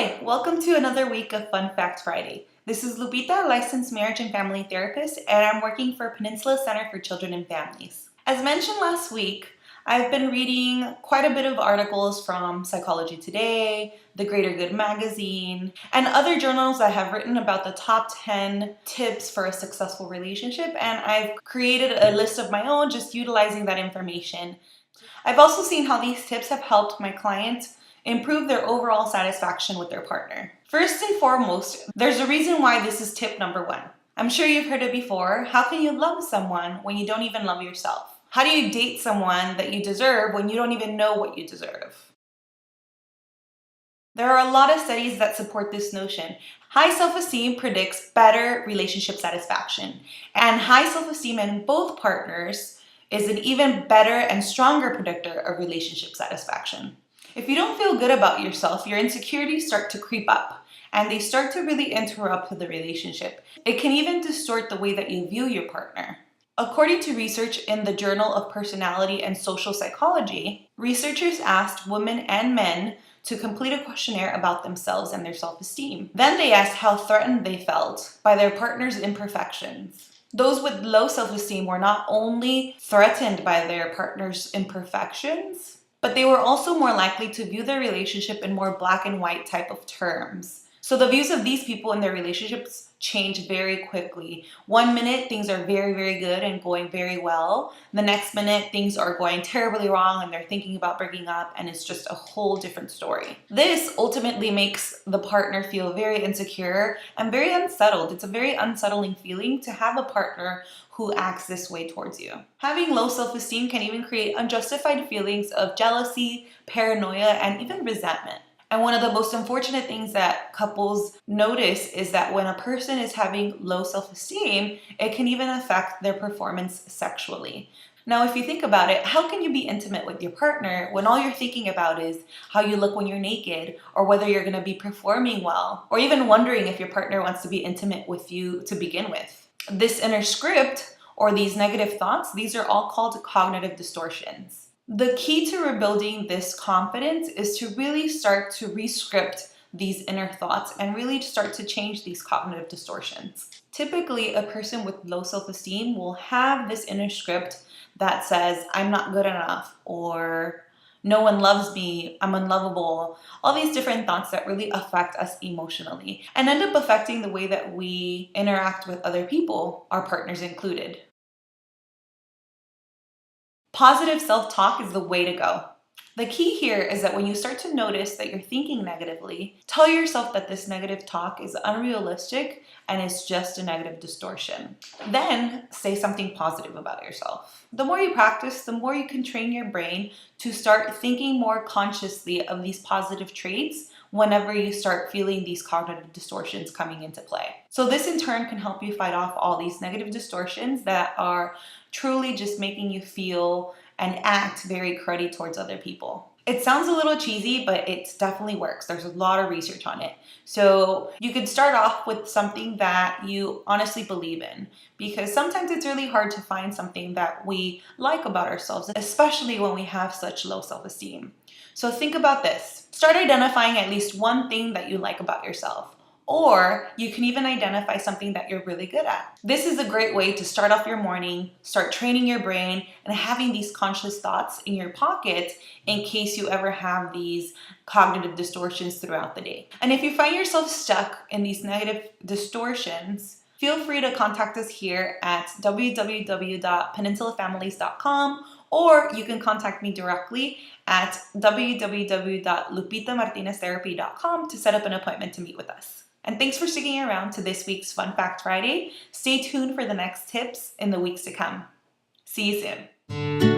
Hi, welcome to another week of Fun Fact Friday. This is Lupita, licensed marriage and family therapist, and I'm working for Peninsula Center for Children and Families. As mentioned last week, I've been reading quite a bit of articles from Psychology Today, The Greater Good magazine, and other journals that have written about the top 10 tips for a successful relationship, and I've created a list of my own just utilizing that information. I've also seen how these tips have helped my clients improve their overall satisfaction with their partner. First and foremost, there's a reason why this is tip number one. I'm sure you've heard it before. How can you love someone when you don't even love yourself? How do you date someone that you deserve when you don't even know what you deserve? There are a lot of studies that support this notion. High self-esteem predicts better relationship satisfaction, and high self-esteem in both partners is an even better and stronger predictor of relationship satisfaction. If you don't feel good about yourself, your insecurities start to creep up and they start to really interrupt the relationship. It can even distort the way that you view your partner. According to research in the Journal of Personality and Social Psychology, researchers asked women and men to complete a questionnaire about themselves and their self-esteem. Then they asked how threatened they felt by their partner's imperfections. Those with low self-esteem were not only threatened by their partner's imperfections, but they were also more likely to view their relationship in more black and white type of terms. So the views of these people in their relationships change very quickly. One minute, things are very, very good and going very well. The next minute, things are going terribly wrong and they're thinking about breaking up, and it's just a whole different story. This ultimately makes the partner feel very insecure and very unsettled. It's a very unsettling feeling to have a partner who acts this way towards you. Having low self-esteem can even create unjustified feelings of jealousy, paranoia, and even resentment. And one of the most unfortunate things that couples notice is that when a person is having low self-esteem, it can even affect their performance sexually. Now, if you think about it, how can you be intimate with your partner when all you're thinking about is how you look when you're naked, or whether you're going to be performing well, or even wondering if your partner wants to be intimate with you to begin with? This inner script, or these negative thoughts, these are all called cognitive distortions. The key to rebuilding this confidence is to really start to re-script these inner thoughts and really start to change these cognitive distortions. Typically, a person with low self-esteem will have this inner script that says, I'm not good enough, or no one loves me, I'm unlovable, all these different thoughts that really affect us emotionally and end up affecting the way that we interact with other people, our partners included. Positive self-talk is the way to go. The key here is that when you start to notice that you're thinking negatively, tell yourself that this negative talk is unrealistic and it's just a negative distortion. Then say something positive about yourself. The more you practice, the more you can train your brain to start thinking more consciously of these positive traits whenever you start feeling these cognitive distortions coming into play. So this in turn can help you fight off all these negative distortions that are truly just making you feel and act very cruddy towards other people. It sounds a little cheesy, but it definitely works. There's a lot of research on it. So you could start off with something that you honestly believe in, because sometimes it's really hard to find something that we like about ourselves, especially when we have such low self-esteem. So think about this. Start identifying at least one thing that you like about yourself. Or you can even identify something that you're really good at. This is a great way to start off your morning, start training your brain, and having these conscious thoughts in your pocket in case you ever have these cognitive distortions throughout the day. And if you find yourself stuck in these negative distortions, feel free to contact us here at www.peninsulafamilies.com, or you can contact me directly at www.lupitamartineztherapy.com to set up an appointment to meet with us. And thanks for sticking around to this week's Fun Fact Friday. Stay tuned for the next tips in the weeks to come. See you soon.